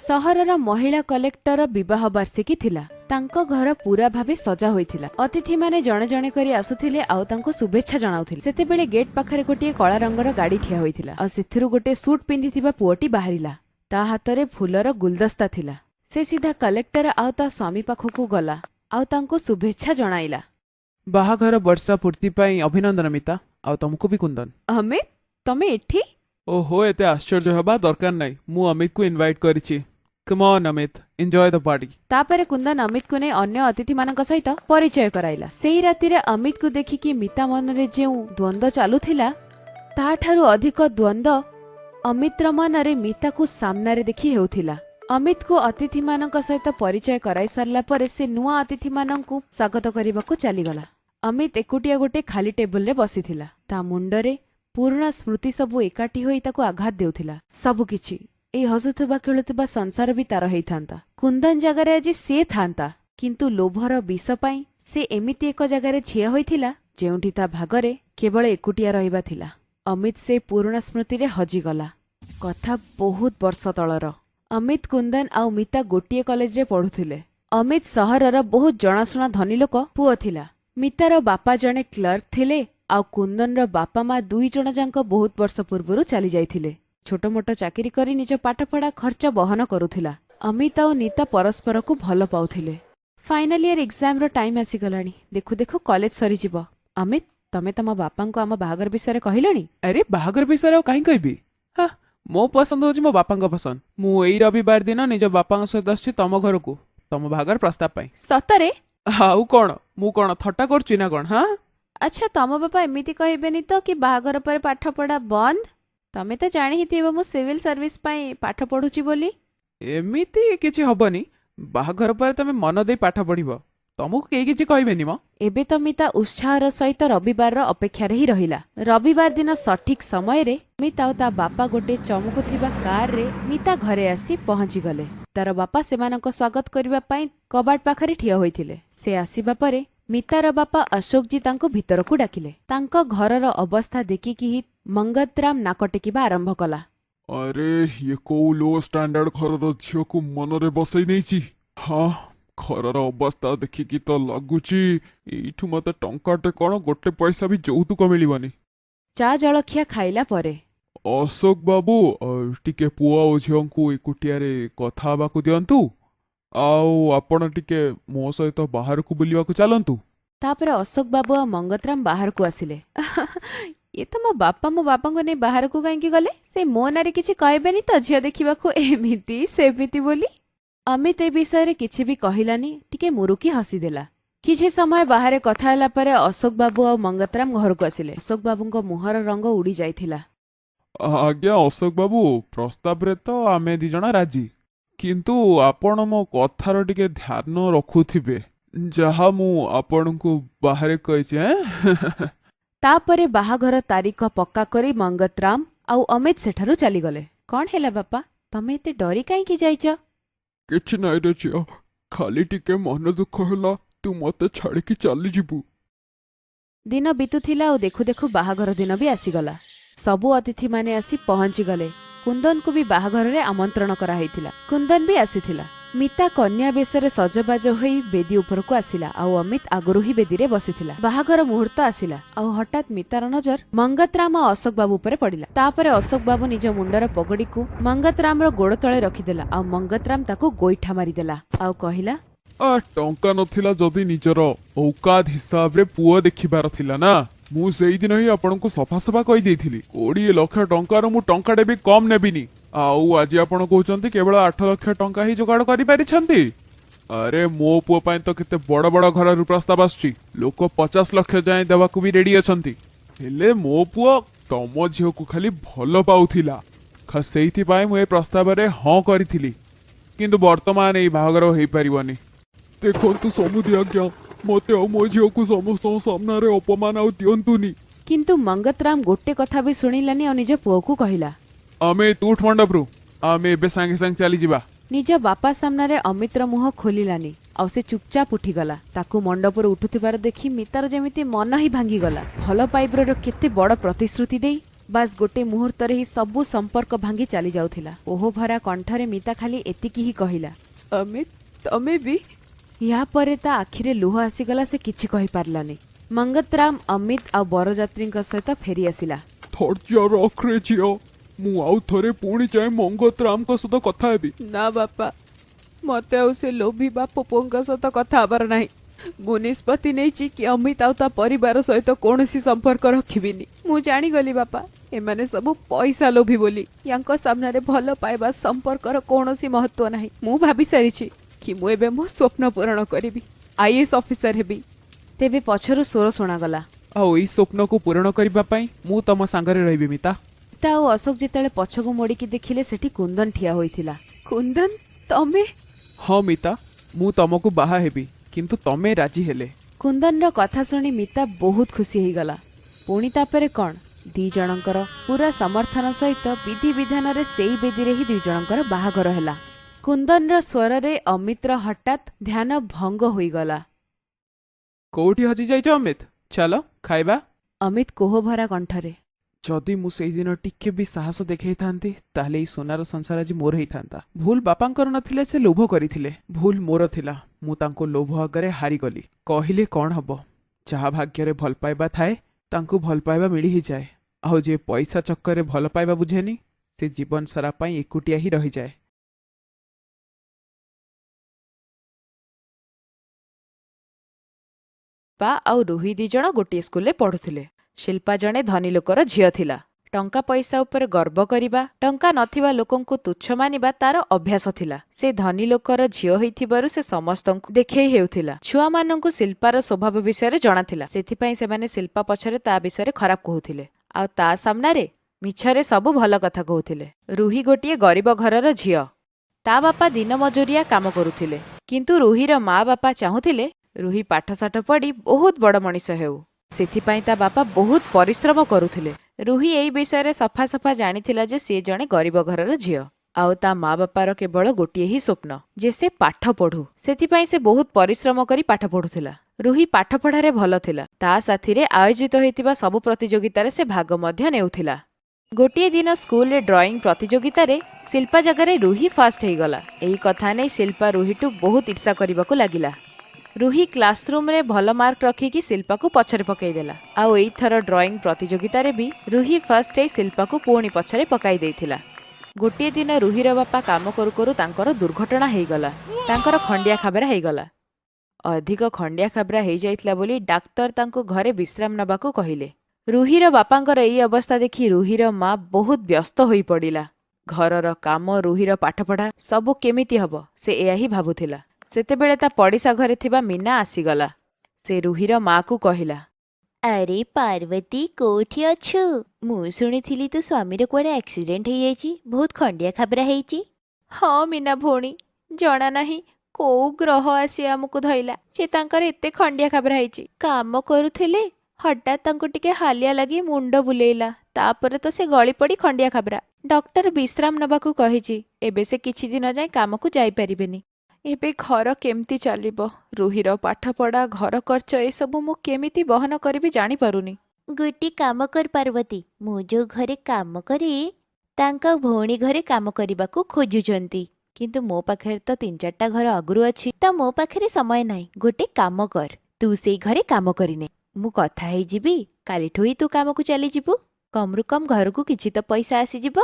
सहरर महिला कलेक्टर विवाह वार्षिकी थिला। तांको घर पूरा भावे सजा होइथिला। अतिथि माने जणे जणे करी आसुथिले आउ तांको शुभेच्छा जणाउथिले। सेतेबेले गेट पाखरे गोटे कळा रंगर गाड़ी ठिया होइथिला। आ सेथिरु गोटे सूट पिंधिथिबा पुओटी बाहरिला। ता हातरे फुलर गुलदस्ता थिला। से सीधा कलेक्टर आउ ता स्वामी पाखकु गला आउ तांको शुभेच्छा जणाइला। बाहाघर वर्षा पूर्ति पाई अभिनंदन मिता आउ तुमको भी कुंदन। अमित तमे एठी? ओहो एते आश्चर्य हबा दरकार नाही मु अमित को इनवाइट करिछि। Come on Amit enjoy the party. तापरे कुंदन अमित को ने अन्य अतिथि मानक सहित परिचय कराइला। सेही रातिरे अमित को देखिकी मिता मनरे जेउ द्वंद्व चालुथिला ताठारु अधिक द्वंद्व अमित्र मनरे मिता को सामनारे देखि हेउथिला। अमित को अतिथि मानक सहित परिचय कराई सारला परे से नुआ अतिथि मानकु स्वागत करिबाकु चलीगला। अमित एकुटिया गोटे खाली टेबल रे बसिथिला। ता मुंडरे पूर्ण स्मृति सबु एकाठी होई ताको आघात देउथिला। सबु किछि ए हसुथबा खेलुथबा संसार भी तार हेइथांता। कुंदन जगारे आज से थांता किंतु लोभर विष पई से एमिति एक जगारे छिया होइथिला जेउठी ता भागरे केवल एकुटिया रहिबा थिला। अमित से पूर्ण स्मृति रे हजिगला। कथा बहुत वर्ष तळर। अमित कुंदन आउ मिता गोटिए कॉलेज रे पढुथिले। अमित सहरर बहुत जणाशुना धनी लोक पुओ थिला। मितार बापा जणे क्लर्क थिले आउ कुंदन रो बापा मा दुई जण जांक बहुत वर्ष पूर्वरु चली जाइथिले। छोटो मोटो चाकरी करी निज पाठपढ़ा खर्च बहन करुथिला। अमित आउ नीता परस्पर को भल पाउथिले। फाइनल इयर एग्जाम रो टाइम आसी गलानी। देखु देखु कॉलेज सरी जिवो। अमित तमे तम बापा को आम बाहागर विषय कहलनी? अरे बाहागर विषय कहीं कहबी। हाँ मो पसंद होची मो बापा पसंद। मु एई रविवार दिन निज बापा सहित आछि तम घर को तम बाहागर प्रस्ताव पाई। सतरे? आउ कोन मु कोन थट्टा करछि ना कोन? हाँ अच्छा तम बापा एमिति कहबेनी तो कि बाहागर पर पाठपढ़ा बंद? तमे तो जानि हिथिबो मु सिविल सर्विस पई पाठ पढुची बोली। एमिति किछि हबनी। बाहागर पर तमे मन दे पाठ पढिबो तमको केही किछि कहबेनी म। एबे तो मिता उत्साहर सहित रविवार अपेक्षा ही रहिला। रविवार दिन सठिक समय रे मिता ता बापा गोटे चमकुथिबा कार रे मिता घरे आसी पहुंची गले। तार बापा सेमानक स्वागत करिबा पई कबाट पाखरे ठिया होइथिले। से आसीबा परे मितार बापा अशोक जी तांको भीतर को डाकिले। तांको घरर अवस्था देखिकी ही मंगतराम नाक टेकिबा आरंभ कला। अरे ये को लो स्टैंडर्ड घर झील को मनरे बसई नहीं। हाँ घर अवस्था देखिकी तो लगुची एठू मते टंकाटे कौन गोटे पैसा भी जौतुक मिलबनी। चा जलखिया खाइला परे अशोक बाबू टिके पुआ और झील को एकुटिया रे कथा बाकु दियंतु आउ आपण टिके मो सहित बाहर को बुलिवा को चलंतु। तापरे अशोक बाबू आ मंगतराम बाहर को आसिले। ये तो मो बापा को नहीं बाहर को कहीं गले? से मो नारे किछि कहबेनी तो झियो देखिबा को एमिति सेमिति बोली। अमित ए विषय रे किछि भी कहिलानी टिके मुरुकी हसी देला। किछि समय बाहर कथा होला परे अशोक बाबू और मंगतराम घर को आसिले। अशोक बाबूंको मुहर रंग उड़ी जाइथिला। आज्ञा अशोक बाबू प्रस्ताव रे तो आमे दी जणा राजी किंतु आपण मो कथार टिके ध्यान रखुथिबे जहा मु आपणको बाहर कहिछि। तापरे बाहाघर तारीख पक्का करी मंगतराम आउ अमित सेठारु चली गले। कौन हेला बापा तमे एते डरी काई की जाइछ? किछि नाइ रे झियो खाली टिके मन दुख होला तू मते छाड़ी की चली जिबू। दिन बीतुथिला और देखु देखु बाहाघर दिन भी आसीगला। सबु अतिथि माने आसी पहुंची गले। कुंदन को भी बाहाघर रे आमंत्रण करा हैथिला। कुंदन भी आसीथिला। मिता कन्या बेसरे सजबाज होई बेदी ऊपर को आसिला आउ अमित आगरु ही बेदी रे बसिथिला। बाहाघर मुहूर्त आसिला आउ हठात मितार नजर मंगतराम और अशोक बाबू ऊपर पड़िला। तापरे अशोक बाबू निज मुंडर पगड़ी को मंगतराम रो गोड़ तळे रखिदेला आउ मंगतराम ताको गोइठा मारिदेला आउ कहिला टंका नथिला जदि निजर औकात हिसाब रे पुओ देखिबार थिला ना मु सेई दिन ही आपनको सफा सफा कहि देइथिली 20 लाख टंका रो मु टंकाटे भी कम नेबिनी। आउ आज आपण कहउचंती केवल 8 लाख टंका ही जोगाड़ करि पारिछंती। अरे मो पुओ पाई तो केते बड़ बड़ घर रु प्रस्ताव आछी लोक 50 लाख जाय देवा को भी रेडी अछंती हेले मो पुओ तम झियो को खाली भलो पाउथिला सेइथि पाई मु ए प्रस्ताव रे हां करिथिली किंतु वर्तमान ए भागर होई परिबनी। देखंतु समुदी आज्ञा मते आ मो झियो को समस्त सामना रे अपमान आउ दियंतुनी। किंतु मंगतराम गोटे कथा भी सुनिलानी और निज पुओ को कहिला अमित उठ मंडपरू आमे एबे सांगे सांगे चली जिबा। निज बापा सामने अमितर मुह खोलिलानी आउ से चुपचाप उठीगला। ताकू मंडपर उठुथिबार देखि मितार जेमिति मन ही भांगी गला। भल पाइबर केते बड़ प्रतिश्रुति देई ବାସ୍ ଗୋଟେ ମୁହୂର୍ତ୍ତରେ ହିଁ ସବୁ ସମ୍ପର୍କ ଭାଙ୍ଗି ଚାଲି ଯାଉଥିଲା। ଓହ ଭରା କଣ୍ଠରେ ମିତା ଖାଲି ଏତିକି ହିଁ କହିଲା, ଅମିତ ତମେ ବି। ୟା ପରେ ତା ଆଖିରେ ଲୁହ ଆସିଗଲା, ସେ କିଛି କହିପାରିଲାନି। ମଙ୍ଗତରାମ ଅମିତ ଆଉ ବରଯାତ୍ରୀଙ୍କ ସହିତ ଫେରି ଆସିଲା। ଧୈର୍ଯ୍ୟ ରଖରେ ଝିଅ, ମୁଁ ଆଉ ଥରେ ପୁଣି ଯାଇ ମଙ୍ଗତରାମଙ୍କ ସହିତ କଥା ହେବି। ନା ବାପା, ମତେ ଆଉ ସେ ଲୋଭୀ ବାପ ପୁଅଙ୍କ ସହିତ କଥା ହବାର ନାହିଁ। ମୁଁ ନିଷ୍ପତ୍ତି ନେଇଛି କି ଅମିତ ଆଉ ତା ପରିବାର ସହିତ କୌଣସି ସମ୍ପର୍କ ରଖିବିନି। ମୁଁ ଜାଣିଗଲି ବାପା, ଏମାନେ ସବୁ ପଇସା ଲୋଭୀ ବୋଲି। ୟାଙ୍କ ସାମ୍ନାରେ ଭଲ ପାଇବା ସମ୍ପର୍କର କୌଣସି ମହତ୍ଵ ନାହିଁ। ମୁଁ ଭାବି ସାରିଛି କି ମୁଁ ଏବେ ମୋ ସ୍ୱପ୍ନ ପୂରଣ କରିବି, ଆଇଏଏସ୍ ଅଫିସର ହେବି। ତେବେ ପଛରୁ ସ୍ୱର ଶୁଣାଗଲା, ଆଉ ଏଇ ସ୍ୱପ୍ନକୁ ପୂରଣ କରିବା ପାଇଁ ମୁଁ ତମ ସାଙ୍ଗରେ ରହିବି ମିତା। ମିତା ଆଉ ଅଶୋକ ଯେତେବେଳେ ପଛକୁ ମୋଡ଼ିକି ଦେଖିଲେ, ସେଠି କୁନ୍ଦନ ଠିଆ ହୋଇଥିଲା। କୁନ୍ଦନ, ତମେ? ହଁ ମିତା, ମୁଁ ତମକୁ ବାହା ହେବି, କିନ୍ତୁ ତମେ ରାଜି ହେଲେ। କୁନ୍ଦନର କଥା ଶୁଣି ମିତା ବହୁତ ଖୁସି ହେଇଗଲା। ପୁଣି ତାପରେ କଣ, ଦି ଜଣଙ୍କର ପୁରା ସମର୍ଥନ ସହିତ ବିଧିବିଧାନରେ ସେଇ ବେଦୀରେ ହିଁ ଦି ଜଣଙ୍କର ବାହାଘର ହେଲା। କୁନ୍ଦନର ସ୍ୱରରେ ଅମିତର ହଠାତ୍ ଧ୍ୟାନ ଭଙ୍ଗ ହୋଇଗଲା। କୋଉଠି ହଜି ଯାଇଛ ଅମିତ? ଚାଲ ଖାଇବା। ଅମିତ କୋହଭରା କଣ୍ଠରେ, ଯଦି ମୁଁ ସେଇଦିନ ଟିକେ ବି ସାହସ ଦେଖେଇଥାନ୍ତି, ତାହେଲେ ଏଇ ସୁନାର ସଂସାର ଆଜି ମୋର ହେଇଥାନ୍ତା। ଭୁଲ ବାପାଙ୍କର ନଥିଲେ, ସେ ଲୋଭ କରିଥିଲେ। ଭୁଲ ମୋର ଥିଲା, ମୁଁ ତାଙ୍କୁ ଲୋଭ ଆଗରେ ହାରିଗଲି। କହିଲେ କଣ ହବ, ଯାହା ଭାଗ୍ୟରେ ଭଲ ପାଇବା ଥାଏ ତାଙ୍କୁ ଭଲ ପାଇବା ମିଳି ହିଁ ଯାଏ। ଆଉ ଯିଏ ପଇସା ଚକ୍କରରେ ଭଲ ପାଇବା ବୁଝେନି, ସେ ଜୀବନ ସାରା ପାଇଁ ଏକୁଟିଆ ହିଁ ରହିଯାଏ। ଶିଳ୍ପା ଆଉ ରୁହି ଦି ଜଣ ଗୋଟିଏ ସ୍କୁଲରେ ପଢୁଥିଲେ। ଶିଳ୍ପା ଜଣେ ଧନୀ ଲୋକର ଝିଅ ଥିଲା। ଟଙ୍କା ପଇସା ଉପରେ ଗର୍ବ କରିବା, ଟଙ୍କା ନଥିବା ଲୋକଙ୍କୁ ତୁଚ୍ଛ ମାନିବା ତାର ଅଭ୍ୟାସ ଥିଲା। ସେ ଧନୀ ଲୋକର ଝିଅ ହେଇଥିବାରୁ ସେ ସମସ୍ତଙ୍କୁ ଦେଖେଇ ହେଉଥିଲା। ଛୁଆମାନଙ୍କୁ ଶିଳ୍ପାର ସ୍ୱଭାବ ବିଷୟରେ ଜଣାଥିଲା, ସେଥିପାଇଁ ସେମାନେ ଶିଳ୍ପା ପଛରେ ତା ବିଷୟରେ ଖରାପ କହୁଥିଲେ, ଆଉ ତା ସାମ୍ନାରେ ମିଛରେ ସବୁ ଭଲ କଥା କହୁଥିଲେ। ରୁହି ଗୋଟିଏ ଗରିବ ଘରର ଝିଅ। ତା ବାପା ଦିନ ମଜୁରିଆ କାମ କରୁଥିଲେ, କିନ୍ତୁ ରୁହିର ମା ବାପା ଚାହୁଁଥିଲେ ରୁହି ପାଠଶାଠ ପଢି ବହୁତ ବଡ଼ ମଣିଷ ହେଉ। ସେଥିପାଇଁ ତା ବାପା ବହୁତ ପରିଶ୍ରମ କରୁଥିଲେ। ରୁହି ଏଇ ବିଷୟରେ ସଫା ସଫା ଜାଣିଥିଲା ଯେ ସେ ଜଣେ ଗରିବ ଘରର ଝିଅ, ଆଉ ତା ମା ବାପାର କେବଳ ଗୋଟିଏ ହିଁ ସ୍ୱପ୍ନ ଯେ ସେ ପାଠ ପଢୁ। ସେଥିପାଇଁ ସେ ବହୁତ ପରିଶ୍ରମ କରି ପାଠ ପଢୁଥିଲା। ରୁହି ପାଠପଢ଼ାରେ ଭଲ ଥିଲା। ତା ସାଥିରେ ଆୟୋଜିତ ହୋଇଥିବା ସବୁ ପ୍ରତିଯୋଗିତାରେ ସେ ଭାଗ ମଧ୍ୟ ନେଉଥିଲା। ଗୋଟିଏ ଦିନ ସ୍କୁଲରେ ଡ୍ରଇଂ ପ୍ରତିଯୋଗିତାରେ ଶିଳ୍ପା ଜାଗାରେ ରୁହି ଫାଷ୍ଟ ହେଇଗଲା। ଏହି କଥା ନେଇ ଶିଳ୍ପା ରୁହିଠୁ ବହୁତ ଇର୍ଷା କରିବାକୁ ଲାଗିଲା। ରୁହି କ୍ଲାସରୁମ୍ରେ ଭଲ ମାର୍କ ରଖିକି ଶିଳ୍ପାକୁ ପଛରେ ପକାଇଦେଲା, ଆଉ ଏଇଥର ଡ୍ରଇଂ ପ୍ରତିଯୋଗିତାରେ ବି ରୁହି ଫାଷ୍ଟ ହେଇ ଶିଳ୍ପାକୁ ପୁଣି ପଛରେ ପକାଇ ଦେଇଥିଲା। ଗୋଟିଏ ଦିନ ରୁହିର ବାପା କାମ କରୁ କରୁ ତାଙ୍କର ଦୁର୍ଘଟଣା ହେଇଗଲା। ତାଙ୍କର ଖଣ୍ଡିଆ ଖାବରା ହେଇଗଲା। ଅଧିକ ଖଣ୍ଡିଆ ଖାବରା ହେଇଯାଇଥିଲା ବୋଲି ଡାକ୍ତର ତାଙ୍କୁ ଘରେ ବିଶ୍ରାମ ନେବାକୁ କହିଲେ। ରୁହିର ବାପାଙ୍କର ଏଇ ଅବସ୍ଥା ଦେଖି ରୁହିର ମା ବହୁତ ବ୍ୟସ୍ତ ହୋଇପଡ଼ିଲା। ଘରର କାମ, ରୁହିର ପାଠପଢ଼ା ସବୁ କେମିତି ହବ, ସେ ଏହା ହିଁ ଭାବୁଥିଲା। ସେତେବେଳେ ତା ପଡ଼ିଶା ଘରେ ଥିବା ମୀନା ଆସିଗଲା। ସେ ରୁହିର ମାକୁ କହିଲା, ଆରେ ପାର୍ବତୀ, କୋଉଠି ଅଛୁ? ମୁଁ ଶୁଣିଥିଲି ତୋ ସ୍ୱାମୀର କୁଆଡ଼େ ଆକ୍ସିଡେଣ୍ଟ ହେଇଯାଇଛି, ବହୁତ ଖଣ୍ଡିଆ ଖାବରା ହେଇଛି। ହଁ ମୀନା ଭଉଣୀ, ଜଣା ନାହିଁ କୋଉ ଗ୍ରହ ଆସି ଆମକୁ ଧଇଲା ଯେ ତାଙ୍କର ଏତେ ଖଣ୍ଡିଆ ଖାବରା ହେଇଛି। କାମ କରୁଥିଲେ ହଠାତ୍ ତାଙ୍କୁ ଟିକେ ହାଲିଆ ଲାଗି ମୁଣ୍ଡ ବୁଲେଇଲା, ତାପରେ ତ ସେ ଗଳି ପଡ଼ି ଖଣ୍ଡିଆ ଖାବରା। ଡକ୍ଟର ବିଶ୍ରାମ ନେବାକୁ କହିଛି। ଏବେ ସେ କିଛି ଦିନ ଯାଏ କାମକୁ ଯାଇପାରିବେନି। ଏବେ ଘର କେମିତି ଚାଲିବ? ରୁହିର ପାଠପଢ଼ା, ଘର ଖର୍ଚ୍ଚ ଏସବୁ ମୁଁ କେମିତି ବହନ କରିବି ଜାଣିପାରୁନି। ଗୋଟିଏ କାମ କର ପାର୍ବତୀ, ମୁଁ ଯୋଉ ଘରେ କାମ କରେ ତାଙ୍କ ଭଉଣୀ ଘରେ କାମ କରିବାକୁ ଖୋଜୁଛନ୍ତି, କିନ୍ତୁ ମୋ ପାଖରେ ତ 3-4ଟା ଘର ଆଗରୁ ଅଛି, ତ ମୋ ପାଖରେ ସମୟ ନାହିଁ। ଗୋଟେ କାମ କର, ତୁ ସେଇ ଘରେ କାମ କରିନେ। ମୁଁ କଥା ହେଇଯିବି, କାଲିଠୁ ହିଁ ତୁ କାମକୁ ଚାଲିଯିବୁ। କମରୁ କମ୍ ଘରକୁ କିଛି ତ ପଇସା ଆସିଯିବ।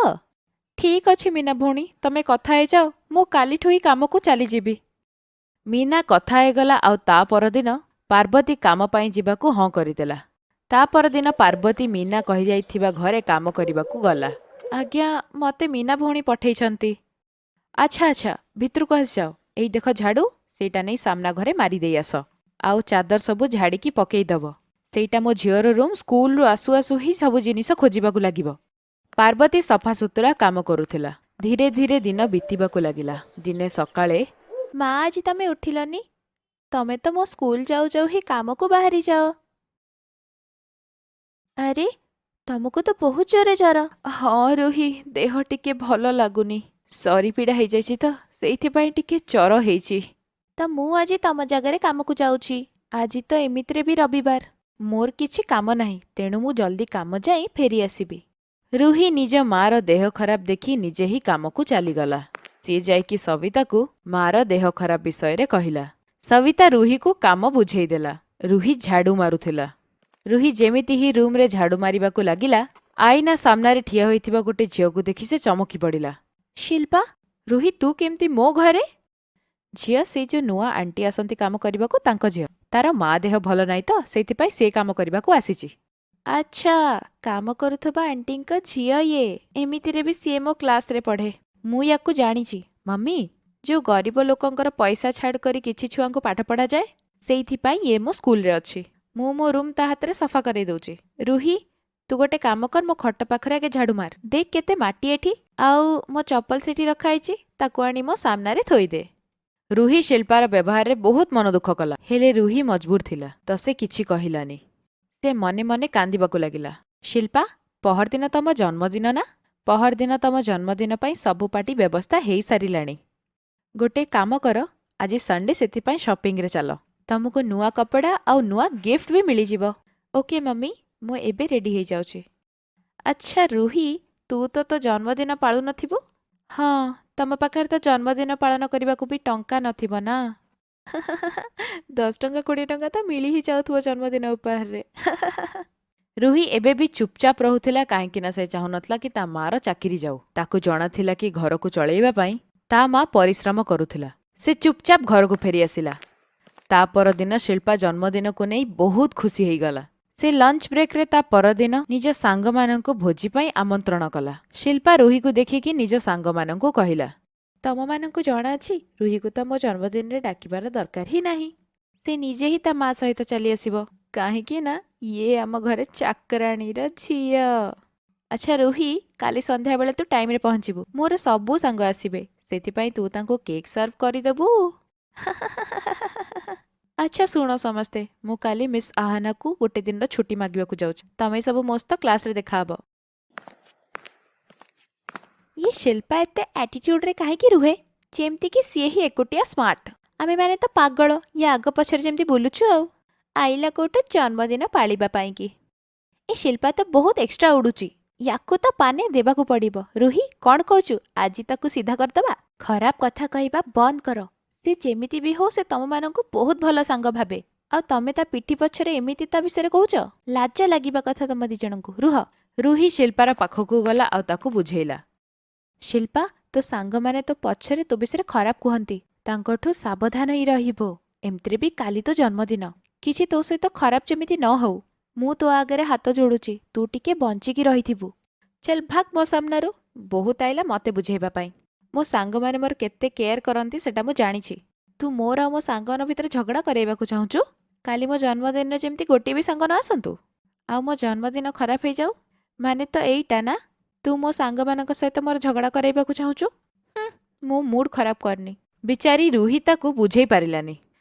ଠିକ୍ ଅଛି ମୀନା ଭଉଣୀ, ତମେ କଥା ହେଇଯାଅ, ମୁଁ କାଲିଠୁ ହିଁ କାମକୁ ଚାଲିଯିବି। ମୀନା କଥା ହେଇଗଲା, ଆଉ ତା ପରଦିନ ପାର୍ବତୀ କାମ ପାଇଁ ଯିବାକୁ ହଁ କରିଦେଲା। ତା ପରଦିନ ପାର୍ବତୀ ମୀନା କହିଯାଇଥିବା ଘରେ କାମ କରିବାକୁ ଗଲା। ଆଜ୍ଞା, ମତେ ମୀନା ଭଉଣୀ ପଠେଇଛନ୍ତି। ଆଚ୍ଛା ଆଚ୍ଛା, ଭିତରକୁ ଆସିଯାଅ। ଏଇ ଦେଖ ଝାଡ଼ୁ, ସେଇଟା ନେଇ ସାମ୍ନା ଘରେ ମାରିଦେଇ ଆସ। ଆଉ ଚାଦର ସବୁ ଝାଡ଼ିକି ପକେଇଦବ। ସେଇଟା ମୋ ଝିଅର ରୁମ୍, ସ୍କୁଲରୁ ଆସୁ ଆସୁ ହିଁ ସବୁ ଜିନିଷ ଖୋଜିବାକୁ ଲାଗିବ। ପାର୍ବତୀ ସଫାସୁତୁରା କାମ କରୁଥିଲା। ଧୀରେ ଧୀରେ ଦିନ ବିତିବାକୁ ଲାଗିଲା। ଦିନେ ସକାଳେ, ମା ଆଜି ତମେ ଉଠିଲନି? ତମେ ତ ମୋ ସ୍କୁଲ ଯାଉ ଯାଉ ହିଁ କାମକୁ ବାହାରି ଯାଅ। ଆରେ, ତମକୁ ତ ବହୁତ ଜୋରେ ଜ୍ୱର। ହଁ ରୁହି, ଦେହ ଟିକେ ଭଲ ଲାଗୁନି। ସରି ପୀଡ଼ା ହେଇଯାଇଛି ତ, ସେଇଥିପାଇଁ ଟିକେ ଜ୍ୱର ହେଇଛି। ତ ମୁଁ ଆଜି ତମ ଜାଗାରେ କାମକୁ ଯାଉଛି। ଆଜି ତ ଏମିତିରେ ବି ରବିବାର। ମୋର କିଛି କାମ ନାହିଁ, ତେଣୁ ମୁଁ ଜଲ୍ଦି କାମ ଯାଇ ଫେରି ଆସିବି। ରୁହି ନିଜ ମାର ଦେହ ଖରାପ ଦେଖି ନିଜେ ହିଁ କାମକୁ ଚାଲିଗଲା। ସିଏ ଯାଇକି ସବିତାକୁ ମାର ଦେହ ଖରାପ ବିଷୟରେ କହିଲା। ସବିତା ରୁହିକୁ କାମ ବୁଝେଇଦେଲା। ରୁହି ଝାଡୁ ମାରୁଥିଲା। ରୁହି ଯେମିତି ହିଁ ରୁମରେ ଝାଡୁ ମାରିବାକୁ ଲାଗିଲା, ଆଇନା ସାମ୍ନାରେ ଠିଆ ହୋଇଥିବା ଗୋଟେ ଝିଅକୁ ଦେଖି ସେ ଚମକି ପଡ଼ିଲା। ଶିଲ୍ପା, ରୁହି ତୁ କେମିତି ମୋ ଘରେ? ଝିଅ ସେଇ ଯୋଉ ନୂଆ ଆଣ୍ଟି ଆସନ୍ତି କାମ କରିବାକୁ, ତାଙ୍କ ଝିଅ। ତାର ମା ଦେହ ଭଲ ନାହିଁ ତ, ସେଇଥିପାଇଁ ସେ କାମ କରିବାକୁ ଆସିଛି। ଆଚ୍ଛା, କାମ କରୁଥିବା ଆଣ୍ଟିଙ୍କ ଝିଅ ଇଏ। ଏମିତିରେ ବି ସିଏ ମୋ କ୍ଲାସରେ ପଢ଼େ। ମୁଁ ୟାକୁ ଜାଣିଛି। ମମି, ଯୋଉ ଗରିବ ଲୋକଙ୍କର ପଇସା ଛାଡ଼ କରି କିଛି ଛୁଆଙ୍କୁ ପାଠ ପଢ଼ାଯାଏ, ସେଇଥିପାଇଁ ଇଏ ମୋ ସ୍କୁଲରେ ଅଛି। ମୁଁ ମୋ ରୁମ୍ ତା ହାତରେ ସଫା କରେଇ ଦଉଛି। ରୁହି, ତୁ ଗୋଟେ କାମ କର, ମୋ ଖଟ ପାଖରେ ଆଗେ ଝାଡୁ ମାର। ଦେଖ କେତେ ମାଟି ଏଠି, ଆଉ ମୋ ଚପଲ ସେଠି ରଖାହେଇଛି, ତାକୁ ଆଣି ମୋ ସାମ୍ନାରେ ଥୋଇଦେ। ରୁହି ଶିଳ୍ପାର ବ୍ୟବହାରରେ ବହୁତ ମନ ଦୁଃଖ କଲା, ହେଲେ ରୁହି ମଜବୁର ଥିଲା, ତ ସେ କିଛି କହିଲାନି। ସେ ମନେ ମନେ କାନ୍ଦିବାକୁ ଲାଗିଲା। ଶିଲ୍ପା, ପହରଦିନ ତମ ଜନ୍ମଦିନ ନା? ପହରଦିନ ତମ ଜନ୍ମଦିନ ପାଇଁ ସବୁ ପାର୍ଟି ବ୍ୟବସ୍ଥା ହେଇସାରିଲାଣି। ଗୋଟେ କାମ କର, ଆଜି ସଣ୍ଡେ, ସେଥିପାଇଁ ସପିଂରେ ଚାଲ। ତମକୁ ନୂଆ କପଡ଼ା ଆଉ ନୂଆ ଗିଫ୍ଟ ବି ମିଳିଯିବ। ଓକେ ମମି, ମୁଁ ଏବେ ରେଡି ହେଇଯାଉଛି। ଆଚ୍ଛା ରୁହି, ତୁ ତୋ ଜନ୍ମଦିନ ପାଳୁନଥିବୁ? ହଁ, ତମ ପାଖରେ ତ ଜନ୍ମଦିନ ପାଳନ କରିବାକୁ ବି ଟଙ୍କା ନଥିବ ନା? 10 ଟଙ୍କା 20 ଟଙ୍କା ତ ମିଳି ହିଁ ଯାଉଥିବ ଜନ୍ମଦିନ ଉପହାରରେ। ରୁହି ଏବେ ବି ଚୁପଚାପ ରହୁଥିଲା, କାହିଁକି ନା ସେ ଚାହୁଁନଥିଲା କି ତା ମାର ଚାକିରି ଯାଉ। ତାକୁ ଜଣାଥିଲା କି ଘରକୁ ଚଳେଇବା ପାଇଁ ତା ମା ପରିଶ୍ରମ କରୁଥିଲା। ସେ ଚୁପଚାପ ଘରକୁ ଫେରି ଆସିଲା। ତା ପରଦିନ ଶିଳ୍ପା ଜନ୍ମଦିନକୁ ନେଇ ବହୁତ ଖୁସି ହେଇଗଲା। ସେ ଲଞ୍ଚ ବ୍ରେକ୍ରେ ତା ପରଦିନ ନିଜ ସାଙ୍ଗମାନଙ୍କୁ ଭୋଜି ପାଇଁ ଆମନ୍ତ୍ରଣ କଲା। ଶିଳ୍ପା ରୁହିକୁ ଦେଖିକି ନିଜ ସାଙ୍ଗମାନଙ୍କୁ କହିଲା, ତମମାନଙ୍କୁ ଜଣାଅଛି, ରୁହିକୁ ତ ମୋ ଜନ୍ମଦିନରେ ଡାକିବାର ଦରକାର ହିଁ ନାହିଁ। ସେ ନିଜେ ହିଁ ତା ମା ସହିତ ଚାଲି ଆସିବ, କାହିଁକି ନା ଇଏ ଆମ ଘରେ ଚାକରାଣୀର ଝିଅ। ଆଚ୍ଛା ରୁହି, କାଲି ସନ୍ଧ୍ୟାବେଳେ ତୁ ଟାଇମରେ ପହଞ୍ଚିବୁ। ମୋର ସବୁ ସାଙ୍ଗ ଆସିବେ, ସେଥିପାଇଁ ତୁ ତାଙ୍କୁ କେକ୍ ସର୍ଭ କରିଦେବୁ। ଆଚ୍ଛା ଶୁଣ ସମସ୍ତେ, ମୁଁ କାଲି ମିସ୍ ଆହାନାକୁ ଗୋଟେ ଦିନର ଛୁଟି ମାଗିବାକୁ ଯାଉଛି। ତମେ ସବୁ ମୋ ସହିତ କ୍ଲାସରେ ଦେଖାହବ। ଇଏ ଶିଲ୍ପା ଏତେ ଆଟିଟ୍ୟୁଡରେ କାହିଁକି ରୁହେ? ଯେମିତିକି ସିଏ ହିଁ ଏକୁଟିଆ ସ୍ମାର୍ଟ। ଆମେମାନେ ତ ପାଗଳ, ୟା ଆଗ ପଛରେ ଯେମିତି ବୁଲୁଛୁ ଆଉ। ଆଇଲା କୋଉଠୁ ଜନ୍ମଦିନ ପାଳିବା ପାଇଁକି। ଏ ଶିଲ୍ପା ତ ବହୁତ ଏକ୍ସଟ୍ରା ଉଡୁଛି, ୟାକୁ ତ ପାନେ ଦେବାକୁ ପଡ଼ିବ। ରୁହି, କଣ କହୁଛୁ, ଆଜି ତାକୁ ସିଧା କରିଦବା? ଖରାପ କଥା କହିବା ବନ୍ଦ କର। ସେ ଯେମିତି ବି ହଉ, ସେ ତମମାନଙ୍କୁ ବହୁତ ଭଲ ସାଙ୍ଗ ଭାବେ, ଆଉ ତମେ ତା ପିଠି ପଛରେ ଏମିତି ତା ବିଷୟରେ କହୁଛ? ଲାଜ ଲାଗିବା କଥା ତମ ଦି ଜଣଙ୍କୁ। ରୁହ। ରୁହି ଶିଲ୍ପାର ପାଖକୁ ଗଲା ଆଉ ତାକୁ ବୁଝେଇଲା। ଶିଲ୍ପା, ତୋ ସାଙ୍ଗମାନେ ତୋ ପଛରେ ତୋ ବିଷୟରେ ଖରାପ କୁହନ୍ତି, ତାଙ୍କଠୁ ସାବଧାନ ହେଇ ରହିବ। ଏମିତିରେ ବି କାଲି ତୋ ଜନ୍ମଦିନ, କିଛି ତୋ ସହିତ ଖରାପ ଯେମିତି ନ ହଉ। ମୁଁ ତୋ ଆଗରେ ହାତ ଯୋଡୁଛି, ତୁ ଟିକେ ବଞ୍ଚିକି ରହିଥିବୁ। ଚାଲ ଭାଗ ମୋ ସାମ୍ନାରୁ। ବହୁତ ଆଇଲା ମତେ ବୁଝେଇବା ପାଇଁ। ମୋ ସାଙ୍ଗମାନେ ମୋର କେତେ କେୟାର କରନ୍ତି ସେଟା ମୁଁ ଜାଣିଛି। ତୁ ମୋର ଆଉ ମୋ ସାଙ୍ଗମାନଙ୍କ ଭିତରେ ଝଗଡ଼ା କରେଇବାକୁ ଚାହୁଁଛୁ? କାଲି ମୋ ଜନ୍ମଦିନରେ ଯେମିତି ଗୋଟିଏ ବି ସାଙ୍ଗ ନ ଆସନ୍ତୁ, ଆଉ ମୋ ଜନ୍ମଦିନ ଖରାପ ହେଇଯାଉ, ମାନେ ତ ଏଇଟା ନା? ତୁ ମୋ ସାଙ୍ଗମାନଙ୍କ ସହିତ ମୋର ଝଗଡ଼ା କରେଇବାକୁ ଚାହୁଁଛୁ? ମୁଁ ମୁଡ୍ ଖରାପ କରିନି। ବିଚାରୀ ରୁହି ତାକୁ ବୁଝେଇ ପାରିଲାନି।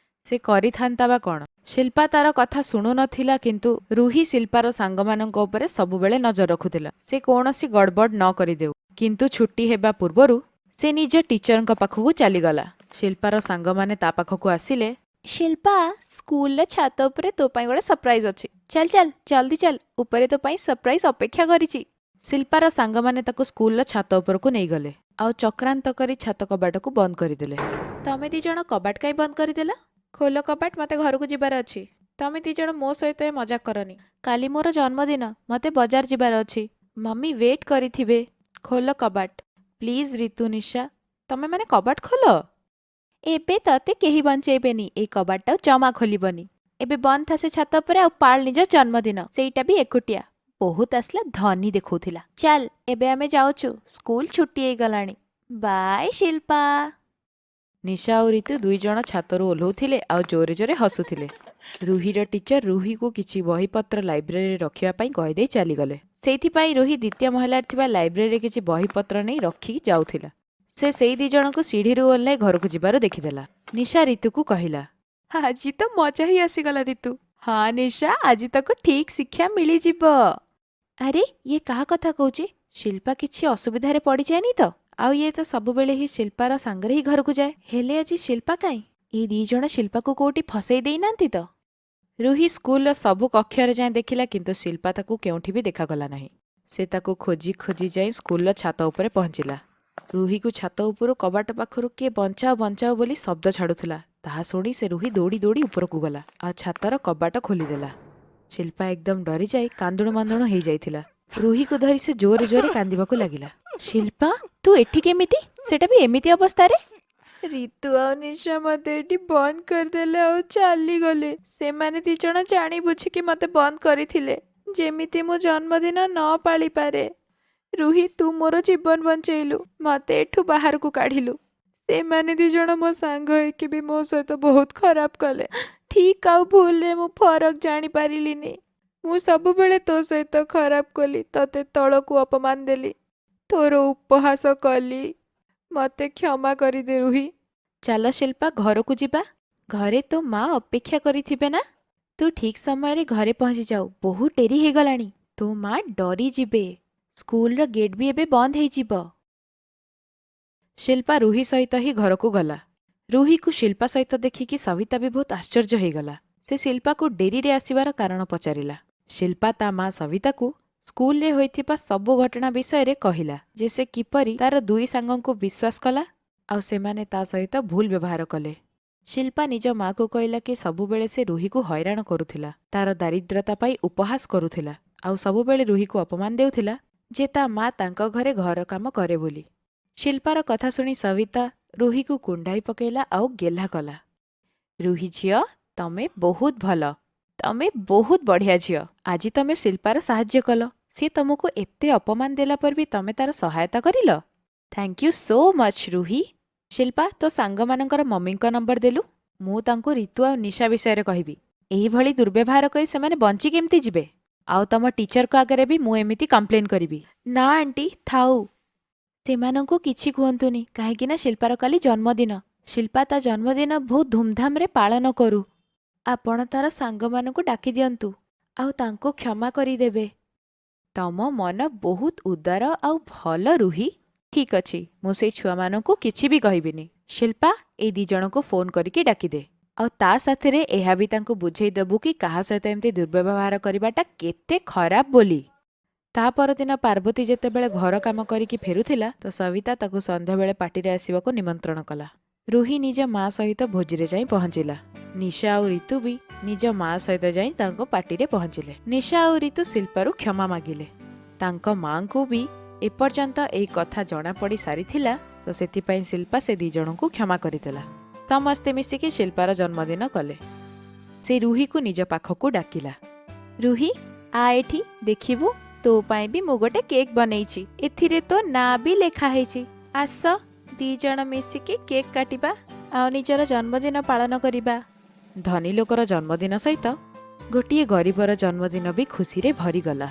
ସେ କରିଥାନ୍ତା ବା କଣ? ଶିଲ୍ପା ତାର କଥା ଶୁଣୁନଥିଲା, କିନ୍ତୁ ରୁହି ଶିଲ୍ପାର ସାଙ୍ଗମାନଙ୍କ ଉପରେ ସବୁବେଳେ ନଜର ରଖୁଥିଲା, ସେ କୌଣସି ଗଡ଼ବଡ଼ ନ କରିଦେଉ। କିନ୍ତୁ ଛୁଟି ହେବା ପୂର୍ବରୁ ସେ ନିଜ ଟିଚରଙ୍କ ପାଖକୁ ଚାଲିଗଲା। ଶିଲ୍ପାର ସାଙ୍ଗମାନେ ତା ପାଖକୁ ଆସିଲେ। ଶିଲ୍ପା, ସ୍କୁଲର ଛାତ ଉପରେ ତୋ ପାଇଁ ଗୋଟେ ସରପ୍ରାଇଜ ଅଛି। ଚାଲ ଚାଲ, ଜଲ୍ଦି ଚାଲ, ଉପରେ ତୋ ପାଇଁ ସରପ୍ରାଇଜ ଅପେକ୍ଷା କରିଛି। ଶିଲ୍ପାର ସାଙ୍ଗମାନେ ତାକୁ ସ୍କୁଲର ଛାତ ଉପରକୁ ନେଇଗଲେ, ଆଉ ଚକ୍ରାନ୍ତ କରି ଛାତ କବାଟକୁ ବନ୍ଦ କରିଦେଲେ। ତମେ ଦି ଜଣ କବାଟ କାଇଁ ବନ୍ଦ କରିଦେଲ? ଖୋଲ କବାଟ, ମତେ ଘରକୁ ଯିବାର ଅଛି। ତମେ ଦି ଜଣ ମୋ ସହିତ ଏ ମଜାକ କରନି। କାଲି ମୋର ଜନ୍ମଦିନ, ମତେ ବଜାର ଯିବାର ଅଛି। ମମି ୱେଟ୍ କରିଥିବେ। ଖୋଲ କବାଟ ପ୍ଲିଜ। ରିତୁ, ନିଶା, ତମେ ମାନେ କବାଟ ଖୋଲ। ଏବେ ତତେ କେହି ବଞ୍ଚେଇବେନି, ଏଇ କବାଟଟା ଜମା ଖୋଲିବନି। ଏବେ ବନ୍ଦ ଥା ସେ ଛାତ ଉପରେ, ଆଉ ପାଳ ନିଜ ଜନ୍ମଦିନ, ସେଇଟା ବି ଏକୁଟିଆ। ବହୁତ ଆସିଲା, ଧନୀ ଦେଖଉଥିଲା। ଚାଲ, ଏବେ ଆମେ ଯାଉଛୁ, ସ୍କୁଲ ଛୁଟି ହେଇଗଲାଣି। ବାଏ ଶିଲ୍ପା। ନିଶା ଆଉ ରିତୁ ଦୁଇ ଜଣ ଛାତରୁ ଓହ୍ଲଉଥିଲେ ଆଉ ଜୋରେ ଜୋରେ ହସୁଥିଲେ। ରୁହିର ଟିଚର ରୁହିକୁ କିଛି ବହିପତ୍ର ଲାଇବ୍ରେରୀରେ ରଖିବା ପାଇଁ କହିଦେଇ ଚାଲିଗଲେ। ସେଇଥିପାଇଁ ରୁହି ଦ୍ୱିତୀୟ ମହଲାରେ ଥିବା ଲାଇବ୍ରେରୀରେ କିଛି ବହିପତ୍ର ନେଇ ରଖିକି ଯାଉଥିଲା। ସେ ସେଇ ଦି ଜଣଙ୍କୁ ସିଢ଼ିରୁ ଓହ୍ଲାଇ ଘରକୁ ଯିବାର ଦେଖିଦେଲା। ନିଶା ରିତୁକୁ କହିଲା, ଆଜି ତ ମଜା ହିଁ ଆସିଗଲା ରିତୁ। ହଁ ନିଶା, ଆଜି ତାକୁ ଠିକ୍ ଶିକ୍ଷା ମିଳିଯିବ। ଆରେ, ଇଏ କାହା କଥା କହୁଛି? ଶିଲ୍ପା କିଛି ଅସୁବିଧାରେ ପଡ଼ିଯାଏନି ତ? ଆଉ ଇଏ ତ ସବୁବେଳେ ହିଁ ଶିଲ୍ପାର ସାଙ୍ଗରେ ହିଁ ଘରକୁ ଯାଏ। ହେଲେ ଆଜି ଶିଲ୍ପା କାଇଁ? ଏଇ ଦି ଜଣ ଶିଲ୍ପାକୁ କୋଉଠି ଫସେଇ ଦେଇନାହାନ୍ତି ତ? ରୁହି ସ୍କୁଲର ସବୁ କକ୍ଷରେ ଯାଏଁ ଦେଖିଲା, କିନ୍ତୁ ଶିଲ୍ପା ତାକୁ କେଉଁଠି ବି ଦେଖାଗଲା ନାହିଁ। ସେ ତାକୁ ଖୋଜି ଖୋଜି ଯାଇ ସ୍କୁଲର ଛାତ ଉପରେ ପହଞ୍ଚିଲା। ରୁହିକୁ ଛାତ ଉପରୁ କବାଟ ପାଖରୁ କିଏ ବଞ୍ଚାଅ ବଞ୍ଚାଅ ବୋଲି ଶବ୍ଦ ଛାଡୁଥିଲା। ତାହା ଶୁଣି ସେ ରୁହି ଦୌଡ଼ି ଦୌଡ଼ି ଉପରକୁ ଗଲା ଆଉ ଛାତର କବାଟ ଖୋଲିଦେଲା। ଶିଳ୍ପା ଏକଦମ ଡରିଯାଇ କାନ୍ଦୁଣୁ ମାନ୍ଦୁଣୁ ହେଇଯାଇଥିଲା। ରୁହିକୁ ଧରି ସେ ଜୋରେ ଜୋରେ କାନ୍ଦିବାକୁ ଲାଗିଲା। ଶିଳ୍ପା, ତୁ ଏଠି କେମିତି? ସେଟା ବି ଏମିତି ଅବସ୍ଥାରେ? ରିତୁ ଆଉ ନିଶା ମତେ ଏଠି ବନ୍ଦ କରିଦେଲେ ଆଉ ଚାଲିଗଲେ। ସେମାନେ 2 ଜଣ ଜାଣି ବୁଝିକି ମତେ ବନ୍ଦ କରିଥିଲେ, ଯେମିତି ମୁଁ ଜନ୍ମଦିନ ନ ପାଳିପାରେ। ରୁହି, ତୁ ମୋର ଜୀବନ ବଞ୍ଚେଇଲୁ, ମତେ ଏଠୁ ବାହାରକୁ କାଢିଲୁ। ସେମାନେ 2 ଜଣ ମୋ ସାଙ୍ଗ ହେଇକି ବି ମୋ ସହିତ ବହୁତ ଖରାପ କଲେ। ଠିକ୍ ଆଉ ଭୁଲରେ ମୁଁ ଫରକ ଜାଣିପାରିଲିନି। ମୁଁ ସବୁବେଳେ ତୋ ସହିତ ଖରାପ କଲି, ତତେ ତଳକୁ ଅପମାନ ଦେଲି, ତୋର ଉପହାସ କଲି। ମତେ କ୍ଷମା କରିଦେ ରୁହି। ଚାଲ ଶିଳ୍ପା, ଘରକୁ ଯିବା। ଘରେ ତୋ ମା ଅପେକ୍ଷା କରିଥିବେ ନା? ତୁ ଠିକ୍ ସମୟରେ ଘରେ ପହଞ୍ଚି ଯାଉ, ବହୁତ ଡେରି ହେଇଗଲାଣି। ତୋ ମା ଡରିଯିବେ। ସ୍କୁଲର ଗେଟ୍ ବି ଏବେ ବନ୍ଦ ହେଇଯିବ। ଶିଳ୍ପା ରୁହି ସହିତ ହିଁ ଘରକୁ ଗଲା। ରୁହିକୁ ଶିଳ୍ପା ସହିତ ଦେଖିକି ସବିତା ବି ବହୁତ ଆଶ୍ଚର୍ଯ୍ୟ ହେଇଗଲା। ସେ ଶିଳ୍ପାକୁ ଡେରିରେ ଆସିବାର କାରଣ ପଚାରିଲା। ଶିଳ୍ପା ତା ମା ସବିତାକୁ ସ୍କୁଲରେ ହୋଇଥିବା ସବୁ ଘଟଣା ବିଷୟରେ କହିଲା, ଯେ ସେ କିପରି ତାର 2 ସାଙ୍ଗଙ୍କୁ ବିଶ୍ୱାସ କଲା ଆଉ ସେମାନେ ତା ସହିତ ଭୁଲ ବ୍ୟବହାର କଲେ। ଶିଳ୍ପା ନିଜ ମାକୁ କହିଲା କି ସବୁବେଳେ ସେ ରୁହିକୁ ହଇରାଣ କରୁଥିଲା, ତାର ଦାରିଦ୍ରତା ପାଇଁ ଉପହାସ କରୁଥିଲା ଆଉ ସବୁବେଳେ ରୁହିକୁ ଅପମାନ ଦେଉଥିଲା ଯେ ତା ମା ତାଙ୍କ ଘରେ ଘର କାମ କରେ ବୋଲି। ଶିଳ୍ପାର କଥା ଶୁଣି ସବିତା ରୁହିକୁ କୁଣ୍ଢାଇ ପକେଇଲା ଆଉ ଗେହ୍ଲା କଲା। ରୁହି ଝିଅ, ତମେ ବହୁତ ଭଲ, ତମେ ବହୁତ ବଢିଆ ଝିଅ। ଆଜି ତମେ ଶିଳ୍ପାର ସାହାଯ୍ୟ କଲ। ସେ ତମକୁ ଏତେ ଅପମାନ ଦେଲା ପରେ ବି ତମେ ତାର ସହାୟତା କରିଲ। Thank you so much Ruhi. Shilpa, ତୋ ସାଙ୍ଗମାନଙ୍କର ମମିଙ୍କ ନମ୍ବର ଦେଲୁ। ମୁଁ ତାଙ୍କୁ ରିତୁ ଆଉ ନିଶା ବିଷୟରେ କହିବି। ଏଇଭଳି ଦୁର୍ବ୍ୟବହାର କରି ସେମାନେ ବଞ୍ଚି କେମିତି ଯିବେ? ଆଉ ତମ ଟିଚରଙ୍କ ଆଗରେ ବି ମୁଁ ଏମିତି କମ୍ପ୍ଲେନ୍ କରିବି। ନା ଆଣ୍ଟି, ଥାଉ। ସେମାନଙ୍କୁ କିଛି କୁହନ୍ତୁନି, କାହିଁକି ନା ଶିଳ୍ପାର କାଲି ଜନ୍ମଦିନ। ଶିଳ୍ପା ତା ଜନ୍ମଦିନ ବହୁତ ଧୁମଧାମରେ ପାଳନ କରୁ। ଆପଣ ତାର ସାଙ୍ଗମାନଙ୍କୁ ଡାକି ଦିଅନ୍ତୁ ଆଉ ତାଙ୍କୁ କ୍ଷମା କରିଦେବେ। ତମ ମନ ବହୁତ ଉଦାର ଆଉ ଭଲ ରୁହି। ଠିକ୍ ଅଛି, ମୁଁ ସେଇ ଛୁଆମାନଙ୍କୁ କିଛି ବି କହିବିନି। ଶିଳ୍ପା, ଏଇ 2 ଜଣଙ୍କୁ ଫୋନ୍ କରିକି ଡାକିଦେ ଆଉ ତା ସାଥିରେ ଏହା ବି ତାଙ୍କୁ ବୁଝେଇ ଦେବୁ କି କାହା ସହିତ ଏମିତି ଦୁର୍ବ୍ୟବହାର କରିବାଟା କେତେ ଖରାପ ବୋଲି। ତା ପରଦିନ ପାର୍ବତୀ ଯେତେବେଳେ ଘର କାମ କରିକି ଫେରୁଥିଲା ତ ସବିତା ତାକୁ ସନ୍ଧ୍ୟାବେଳେ ପାର୍ଟିରେ ଆସିବାକୁ ନିମନ୍ତ୍ରଣ କଲା। ରୁହି ନିଜ ମା ସହିତ ଭୋଜିରେ ଯାଇ ପହଞ୍ଚିଲା। ନିଶା ଆଉ ରିତୁ ବି ନିଜ ମା ସହିତ ଯାଇ ତାଙ୍କ ପାର୍ଟିରେ ପହଞ୍ଚିଲେ। ନିଶା ଆଉ ରିତୁ ଶିଳ୍ପାରୁ କ୍ଷମା ମାଗିଲେ। ତାଙ୍କ ମାଙ୍କୁ ବି ଏପର୍ଯ୍ୟନ୍ତ ଏଇ କଥା ଜଣାପଡ଼ି ସାରିଥିଲା, ତ ସେଥିପାଇଁ ଶିଳ୍ପା ସେ 2 ଜଣଙ୍କୁ କ୍ଷମା କରିଥିଲା। ସମସ୍ତେ ମିଶିକି ଶିଳ୍ପାର ଜନ୍ମଦିନ କଲେ। ସେ ରୁହିକୁ ନିଜ ପାଖକୁ ଡାକିଲା। ରୁହି, ଆ ଏଠି ଦେଖିବୁ, ତୋ ପାଇଁ ବି ମୁଁ ଗୋଟେ କେକ୍ ବନେଇଛି। ଏଥିରେ ତୋ ନାଁ ବି ଲେଖା ହେଇଛି। ଆସ, 2 ଜଣ ମିଶିକି କେକ୍ କାଟିବା ଆଉ ନିଜର ଜନ୍ମଦିନ ପାଳନ କରିବା। ଧନୀ ଲୋକର ଜନ୍ମଦିନ ସହିତ ଗୋଟିଏ ଗରିବର ଜନ୍ମଦିନ ବି ଖୁସିରେ ଭରିଗଲା।